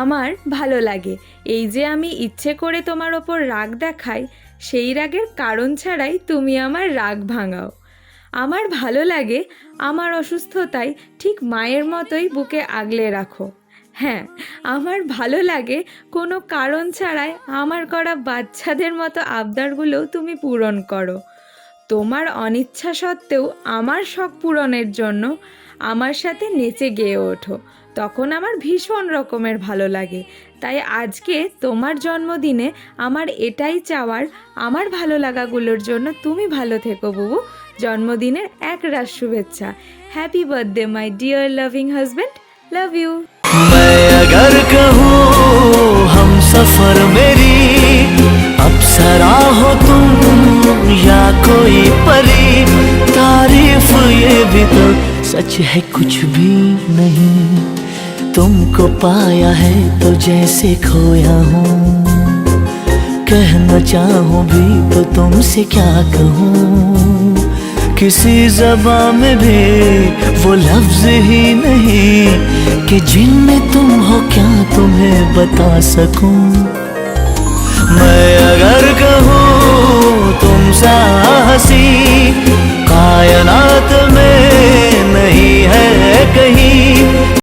আমার ভালো লাগে এই যে আমি ইচ্ছে করে তোমার ওপর রাগ দেখাই, সেই রাগের কারণ ছাড়াই তুমি আমার রাগ ভাঙাও। আমার ভালো লাগে আমার অসুস্থতায় ঠিক মায়ের মতোই বুকে আগলে রাখো। হ্যাঁ, আমার ভালো লাগে কোনো কারণ ছাড়াই আমার করা বাচ্চাদের মতো আবদারগুলোও তুমি পূরণ করো। তোমার অনিচ্ছা সত্ত্বেও আমার শখ পূরণের জন্য আমার সাথে নেচে গেয়ে ওঠো, তখন আমার ভীষণ রকমের ভালো লাগে। তাই আজকে তোমার জন্মদিনে আমার এটাই চাওয়ার, আমার ভালো লাগাগুলোর জন্য তুমি ভালো থেকো বুবু। জন্মদিনের এক রাশ শুভেচ্ছা। Happy birthday my dear loving husband, love you. मैं अगर कहूँ हम सफर मेरी अप्सरा हो तुम या कोई परी, तारीफ ये भी तो सच है कुछ भी नहीं। तुमको पाया है तो जैसे खोया हूँ, कहना चाहूँ भी तो तुमसे क्या कहूँ। किसी ज़बान में भी वो लफ्ज़ ही नहीं कि जिनमें तुम हो क्या तुम्हें बता सकूं। मैं अगर कहूँ